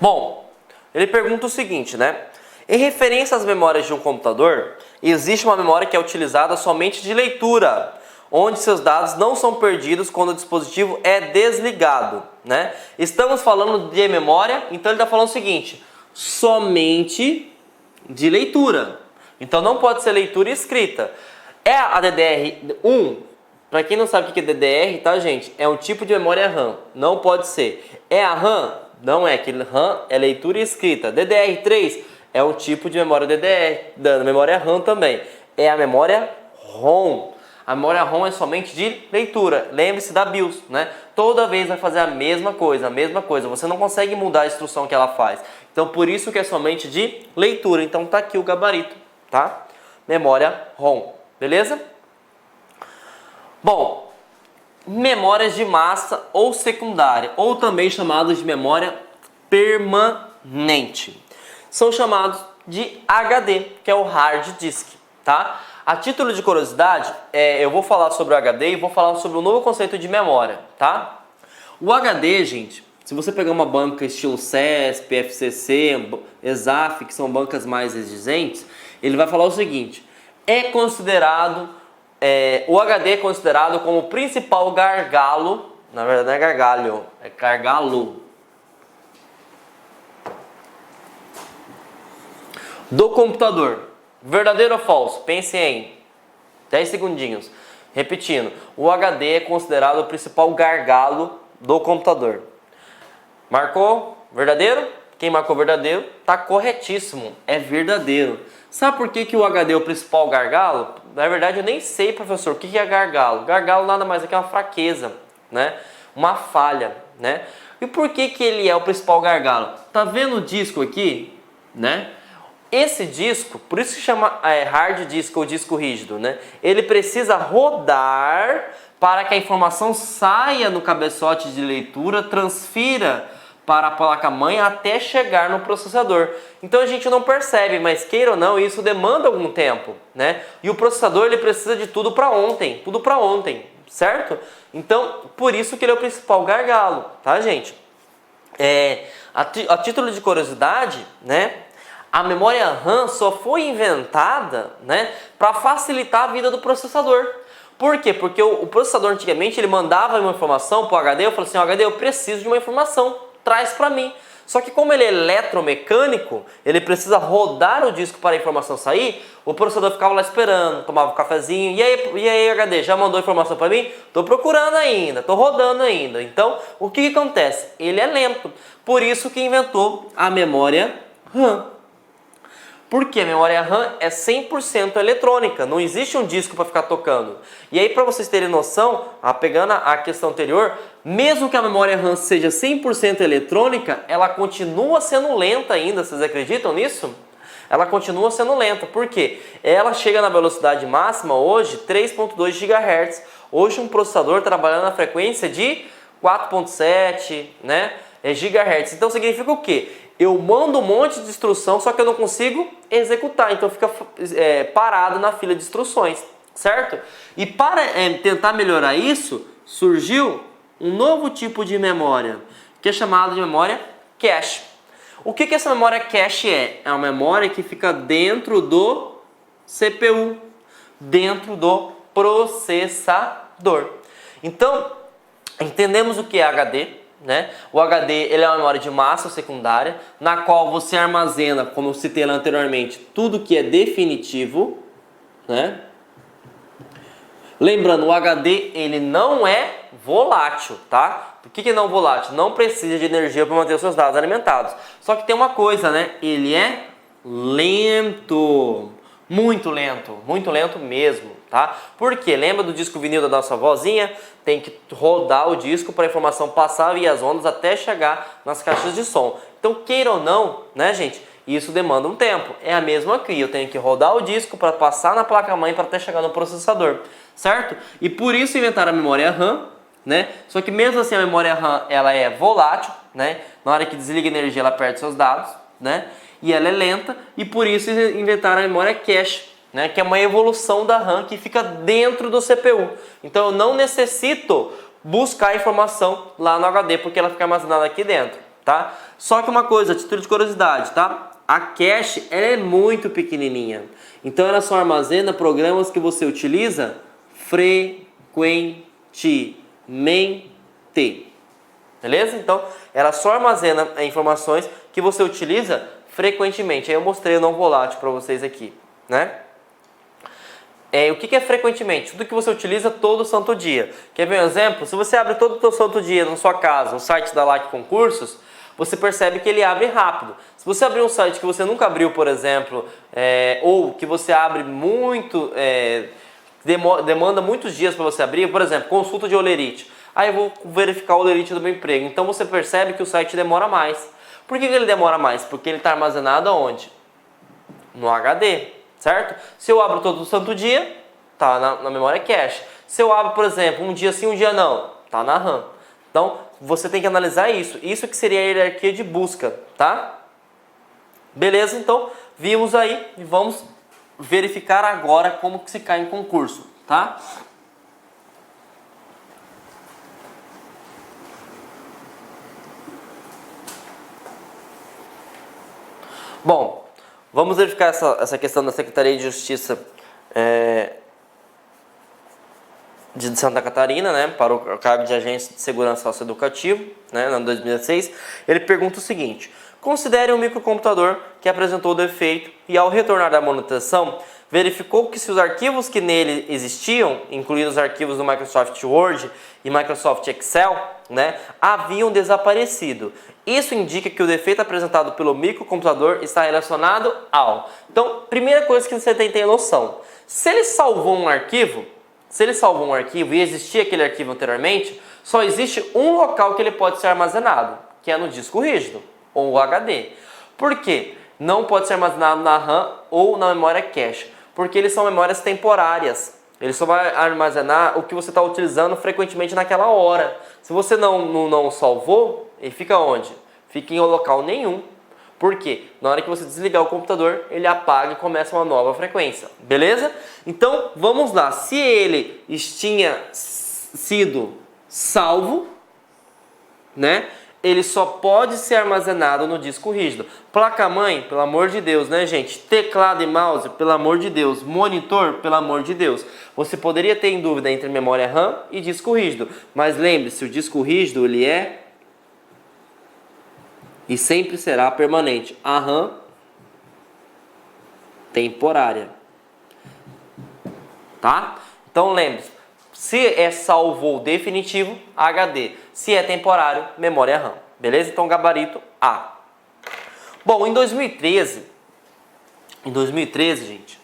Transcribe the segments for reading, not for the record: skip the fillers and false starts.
Bom, ele pergunta o seguinte, né? Em referência às memórias de um computador, existe uma memória que é utilizada somente de leitura, onde seus dados não são perdidos quando o dispositivo é desligado, né? Estamos falando de memória, então ele está falando o seguinte, somente de leitura. Então não pode ser leitura e escrita. É a DDR1, para quem não sabe o que é DDR, tá, gente? É um tipo de memória RAM, não pode ser. É a RAM? Não é, que RAM é leitura e escrita. DDR3 é um tipo de memória DDR, da memória RAM também. É a memória ROM. A memória ROM é somente de leitura. Lembre-se da BIOS, né? Toda vez vai fazer a mesma coisa, a mesma coisa. Você não consegue mudar a instrução que ela faz. Então, por isso que é somente de leitura. Então, tá aqui o gabarito, tá? Memória ROM, beleza? Bom, memórias de massa ou secundária, ou também chamadas de memória permanente. São chamados de HD, que é o hard disk, tá? A título de curiosidade, eu vou falar sobre o HD e vou falar sobre o novo conceito de memória, tá? O HD, gente, se você pegar uma banca estilo CESP, FCC, ESAF, que são bancas mais exigentes, ele vai falar o seguinte, o HD é considerado como o principal gargalo, na verdade não é gargalho, é gargalo, do computador. Verdadeiro ou falso? Pense em 10 segundinhos. Repetindo, o HD é considerado o principal gargalo do computador. Marcou? Verdadeiro? Quem marcou verdadeiro está corretíssimo, é verdadeiro. Sabe por que o HD é o principal gargalo? Na verdade eu nem sei, professor, o que é gargalo. Gargalo nada mais é que uma fraqueza, né? Uma falha, né? E por que ele é o principal gargalo? Tá vendo o disco aqui, né? Esse disco, por isso que chama hard disk ou disco rígido, né? Ele precisa rodar para que a informação saia no cabeçote de leitura, transfira para a placa-mãe até chegar no processador. Então a gente não percebe, mas queira ou não, isso demanda algum tempo, né? E o processador ele precisa de tudo para ontem, certo? Então, por isso que ele é o principal gargalo, tá, gente? A título de curiosidade, né? A memória RAM só foi inventada, né, para facilitar a vida do processador. Por quê? Porque o processador antigamente ele mandava uma informação para o HD, eu falei assim, HD, eu preciso de uma informação, traz para mim. Só que como ele é eletromecânico, ele precisa rodar o disco para a informação sair, o processador ficava lá esperando, tomava um cafezinho, e aí HD, já mandou informação para mim? Estou procurando ainda, estou rodando ainda. Então, o que acontece? Ele é lento, por isso que inventou a memória RAM. Porque a memória RAM é 100% eletrônica, não existe um disco para ficar tocando. E aí, para vocês terem noção, pegando a questão anterior, mesmo que a memória RAM seja 100% eletrônica, ela continua sendo lenta ainda, vocês acreditam nisso? Ela continua sendo lenta, por quê? Ela chega na velocidade máxima hoje, 3.2 GHz. Hoje um processador trabalhando na frequência de 4.7, né, GHz. Então significa o quê? Eu mando um monte de instrução, só que eu não consigo executar, então fica parado na fila de instruções, certo? E para tentar melhorar isso, surgiu um novo tipo de memória, que é chamado de memória cache. O que essa memória cache é? É uma memória que fica dentro do CPU, dentro do processador. Então, entendemos o que é HD, né? O HD ele é uma memória de massa secundária, na qual você armazena, como eu citei anteriormente, tudo que é definitivo, né? Lembrando, o HD ele não é volátil, tá? Por que não é volátil? Não precisa de energia para manter os seus dados alimentados. Só que tem uma coisa, né? Ele é lento, muito lento mesmo, tá? Porque lembra do disco vinil da nossa vozinha? Tem que rodar o disco para a informação passar via as ondas até chegar nas caixas de som. Então, queira ou não, né, gente? Isso demanda um tempo. É a mesma aqui. Eu tenho que rodar o disco para passar na placa-mãe para até chegar no processador, certo? E por isso inventaram a memória RAM, né? Só que mesmo assim a memória RAM ela é volátil, né? Na hora que desliga a energia ela perde seus dados, né? E ela é lenta e por isso inventaram a memória cache, né, que é uma evolução da RAM que fica dentro do CPU. Então eu não necessito buscar informação lá no HD porque ela fica armazenada aqui dentro, tá? Só que uma coisa, a título de curiosidade, tá? A cache, ela é muito pequenininha. Então ela só armazena programas que você utiliza frequentemente. Beleza? Então ela só armazena informações que você utiliza frequentemente. Aí eu mostrei o não volátil para vocês aqui, né? O que é frequentemente? Tudo que você utiliza todo santo dia. Quer ver um exemplo? Se você abre todo o seu santo dia na sua casa, no site da LAC Concursos, você percebe que ele abre rápido. Se você abrir um site que você nunca abriu, por exemplo, ou que você abre muito, demanda muitos dias para você abrir, por exemplo, consulta de holerite. Aí eu vou verificar o holerite do meu emprego. Então você percebe que o site demora mais. Por que ele demora mais? Porque ele está armazenado aonde? No HD, certo? Se eu abro todo santo dia, tá na memória cache. Se eu abro, por exemplo, um dia sim, um dia não, tá na RAM. Então, você tem que analisar isso. Isso que seria a hierarquia de busca, tá? Beleza? Então, vimos aí e vamos verificar agora como que se cai em concurso, tá? Bom, vamos verificar essa questão da Secretaria de Justiça de Santa Catarina, né, para o cargo de agente de segurança socioeducativo, né, em 2006. Ele pergunta o seguinte: considere um microcomputador que apresentou defeito e, ao retornar da manutenção, verificou que se os arquivos que nele existiam, incluindo os arquivos do Microsoft Word e Microsoft Excel, né, haviam desaparecido. Isso indica que o defeito apresentado pelo microcomputador está relacionado ao... Então, primeira coisa que você tem que ter noção: se ele salvou um arquivo e existia aquele arquivo anteriormente, só existe um local que ele pode ser armazenado, que é no disco rígido, ou o HD. Por quê? Não pode ser armazenado na RAM ou na memória cache, porque eles são memórias temporárias. Ele só vai armazenar o que você está utilizando frequentemente naquela hora. Se você não salvou, ele fica onde? Fica em local nenhum. Por quê? Na hora que você desligar o computador, ele apaga e começa uma nova frequência. Beleza? Então, vamos lá. Se ele tinha sido salvo, né, ele só pode ser armazenado no disco rígido. Placa-mãe, pelo amor de Deus, né, gente? Teclado e mouse, pelo amor de Deus. Monitor, pelo amor de Deus. Você poderia ter em dúvida entre memória RAM e disco rígido. Mas lembre-se, o disco rígido, ele é... e sempre será permanente. A RAM, temporária. Tá? Então lembre-se, se é salvo ou definitivo, HD. Se é temporário, memória RAM. Beleza? Então gabarito A. Bom, em 2013, gente,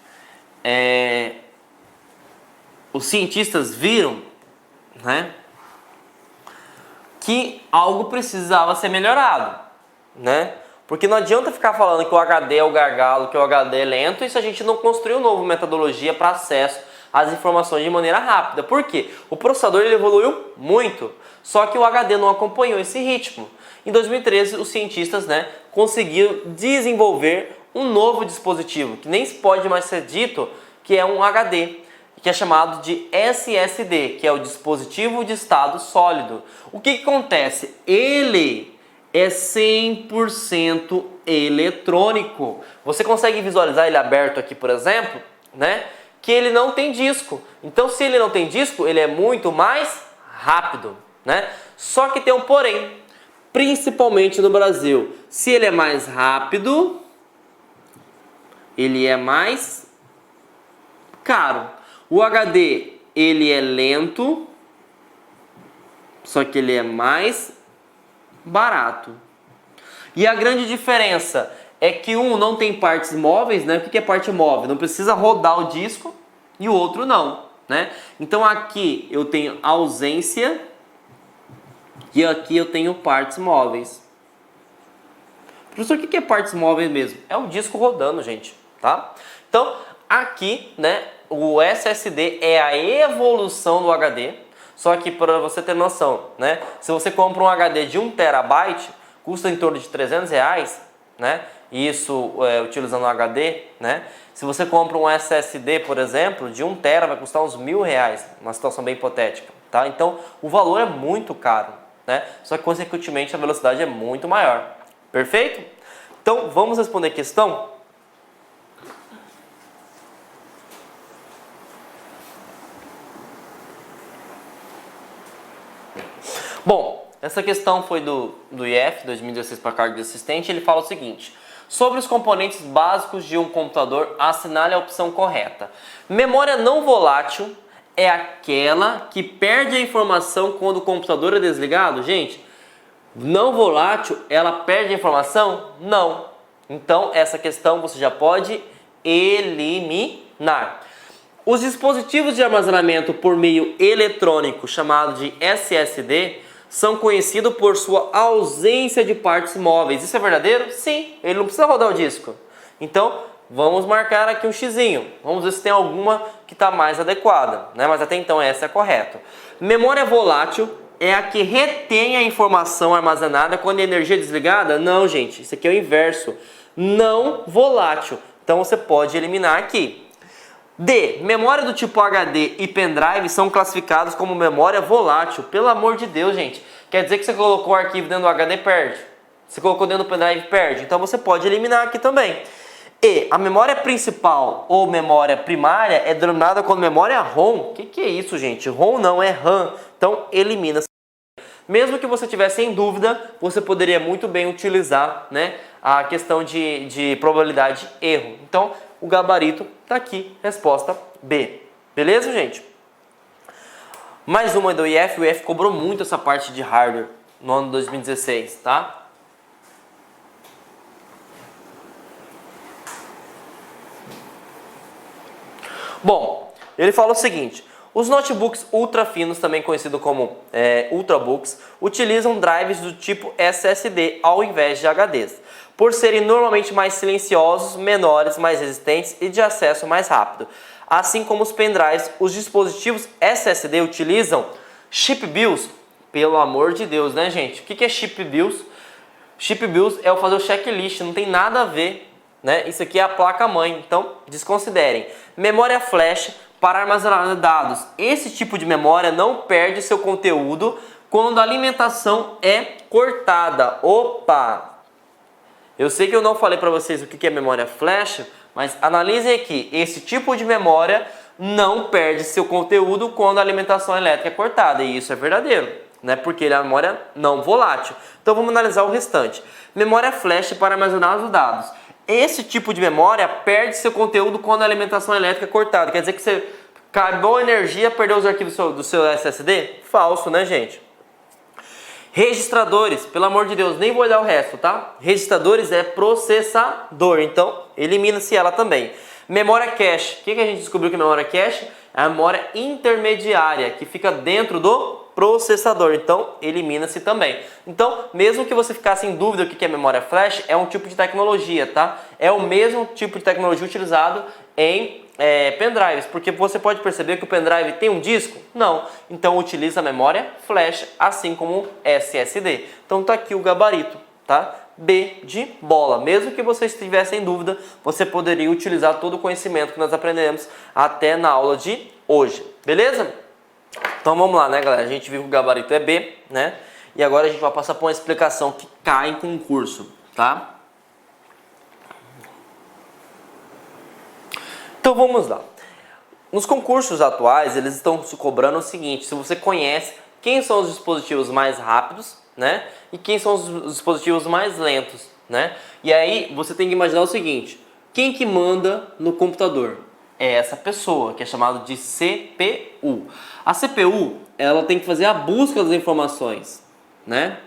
os cientistas viram, né, que algo precisava ser melhorado, né? Porque não adianta ficar falando que o HD é o gargalo, que o HD é lento, e se a gente não construir uma nova metodologia para acesso às informações de maneira rápida. Por quê? O processador ele evoluiu muito, só que o HD não acompanhou esse ritmo. Em 2013, os cientistas, né, conseguiram desenvolver um novo dispositivo, que nem pode mais ser dito que é um HD, que é chamado de SSD, que é o dispositivo de estado sólido. O que acontece? Ele é 100% eletrônico. Você consegue visualizar ele aberto aqui, por exemplo, né? Que ele não tem disco. Então, se ele não tem disco, ele é muito mais rápido, né? Só que tem um porém, principalmente no Brasil. Se ele é mais rápido, ele é mais caro. O HD, ele é lento, só que ele é mais barato. E a grande diferença é que um não tem partes móveis, né? O que é parte móvel? Não precisa rodar o disco e o outro não, né? Então aqui eu tenho ausência e aqui eu tenho partes móveis. Professor, o que é partes móveis mesmo? É o disco rodando, gente, tá? Então aqui, né, o SSD é a evolução do HD. Só que para você ter noção, né? Se você compra um HD de 1 terabyte, custa em torno de R$300, né? Isso utilizando o HD, né? Se você compra um SSD, por exemplo, de 1 tera, vai custar uns R$1.000, uma situação bem hipotética, tá? Então, o valor é muito caro, né? Só que consequentemente a velocidade é muito maior. Perfeito? Então vamos responder a questão? Bom, essa questão foi do IF 2016 para carga de assistente. Ele fala o seguinte: sobre os componentes básicos de um computador, assinale a opção correta. Memória não volátil é aquela que perde a informação quando o computador é desligado? Gente, não volátil, ela perde a informação? Não. Então, essa questão você já pode eliminar. Os dispositivos de armazenamento por meio eletrônico, chamado de SSD, são conhecidos por sua ausência de partes móveis. Isso é verdadeiro? Sim, ele não precisa rodar o disco. Então, vamos marcar aqui um xizinho. Vamos ver se tem alguma que está mais adequada, né? Mas até então essa é correta. Memória volátil é a que retém a informação armazenada quando a energia é desligada? Não, gente, isso aqui é o inverso. Não volátil. Então você pode eliminar aqui. D. Memória do tipo HD e pendrive são classificados como memória volátil. Pelo amor de Deus, gente. Quer dizer que você colocou o arquivo dentro do HD, perde. Você colocou dentro do pendrive, perde. Então você pode eliminar aqui também. E. A memória principal ou memória primária é denominada como memória ROM. O que é isso, gente? ROM não, é RAM. Então elimina. Mesmo que você tivesse em dúvida, você poderia muito bem utilizar, né, a questão de probabilidade de erro. Então, o gabarito está aqui, resposta B. Beleza, gente? Mais uma do IF. O IF cobrou muito essa parte de hardware no ano 2016, tá? Bom, ele fala o seguinte: os notebooks ultra finos, também conhecidos como ultrabooks, utilizam drives do tipo SSD ao invés de HDs, por serem normalmente mais silenciosos, menores, mais resistentes e de acesso mais rápido. Assim como os pendrives, os dispositivos SSD utilizam chip BIOS. Pelo amor de Deus, né, gente? O que é chip BIOS? Chip BIOS é o fazer o checklist, não tem nada a ver, né? Isso aqui é a placa-mãe, então desconsiderem. Memória flash para armazenar dados. Esse tipo de memória não perde seu conteúdo quando a alimentação é cortada. Opa! Eu sei que eu não falei para vocês o que é memória flash, mas analisem aqui. Esse tipo de memória não perde seu conteúdo quando a alimentação elétrica é cortada. E isso é verdadeiro, né? Porque ele é uma memória não volátil. Então vamos analisar o restante. Memória flash para armazenar os dados. Esse tipo de memória perde seu conteúdo quando a alimentação elétrica é cortada. Quer dizer que você acabou a energia, perdeu os arquivos do seu SSD? Falso, né, gente? Registradores, pelo amor de Deus, nem vou olhar o resto, tá? Registradores é processador, então elimina-se ela também. Memória cache. O que a gente descobriu que é memória cache? É a memória intermediária, que fica dentro do processador, então elimina-se também. Então, mesmo que você ficasse em dúvida o que é memória flash, é um tipo de tecnologia, tá? É o mesmo tipo de tecnologia utilizado em pendrives, porque você pode perceber que o pendrive tem um disco? Não. Então utiliza a memória flash, assim como o SSD. Então tá aqui o gabarito, tá? B de bola. Mesmo que você estivesse em dúvida, você poderia utilizar todo o conhecimento que nós aprendemos até na aula de hoje. Beleza? Então vamos lá, né, galera? A gente viu que o gabarito é B, né? E agora a gente vai passar por uma explicação que cai em concurso, tá? Então vamos lá. Nos concursos atuais, eles estão se cobrando o seguinte: se você conhece quem são os dispositivos mais rápidos, né? E quem são os dispositivos mais lentos, né? E aí você tem que imaginar o seguinte: quem que manda no computador? É essa pessoa, que é chamada de CPU. A CPU, ela tem que fazer a busca das informações, né?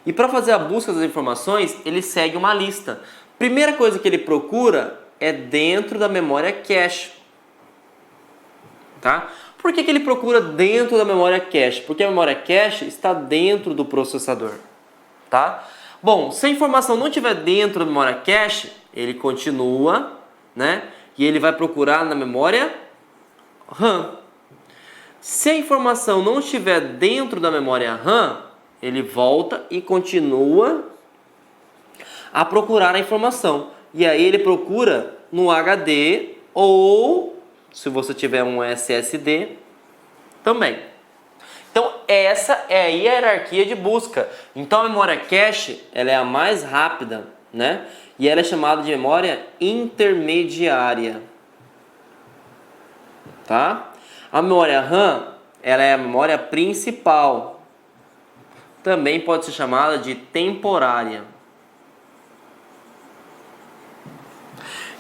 E para fazer a busca das informações, ele segue uma lista. Primeira coisa que ele procura é dentro da memória cache, tá? Por que ele procura dentro da memória cache? Porque a memória cache está dentro do processador, tá? Bom, se a informação não estiver dentro da memória cache, ele continua, né? E ele vai procurar na memória RAM. Se a informação não estiver dentro da memória RAM, ele volta e continua a procurar a informação. E aí ele procura no HD ou, se você tiver um SSD, também. Então essa é a hierarquia de busca. Então a memória cache, ela é a mais rápida, né? E ela é chamada de memória intermediária, tá? A memória RAM, ela é a memória principal. Também pode ser chamada de temporária.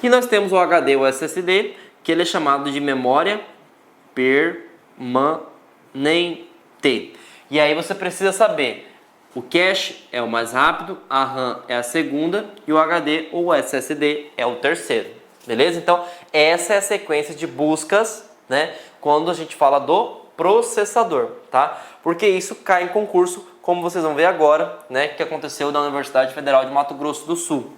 E nós temos o HD, o SSD, que ele é chamado de memória permanente. E aí você precisa saber, o cache é o mais rápido, a RAM é a segunda e o HD ou o SSD é o terceiro. Beleza? Então, essa é a sequência de buscas, né, quando a gente fala do processador, tá? Porque isso cai em concurso, como vocês vão ver agora, né, que aconteceu na Universidade Federal de Mato Grosso do Sul.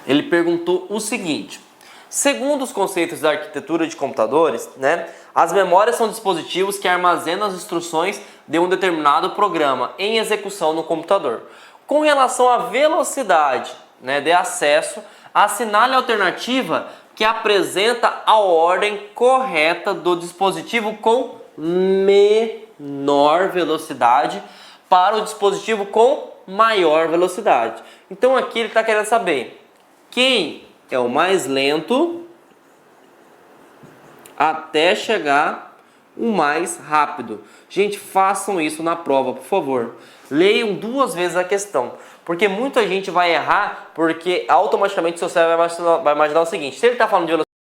Ele perguntou o seguinte: segundo os conceitos da arquitetura de computadores, né, as memórias são dispositivos que armazenam as instruções de um determinado programa em execução no computador. Com relação à velocidade, né, de acesso, assinale a alternativa que apresenta a ordem correta do dispositivo com menor velocidade para o dispositivo com maior velocidade. Então aqui ele está querendo saber quem é o mais lento até chegar o mais rápido. Gente, façam isso na prova, por favor. Leiam 2 vezes a questão, porque muita gente vai errar, porque automaticamente o seu cérebro vai imaginar o seguinte: se ele está falando de velocidade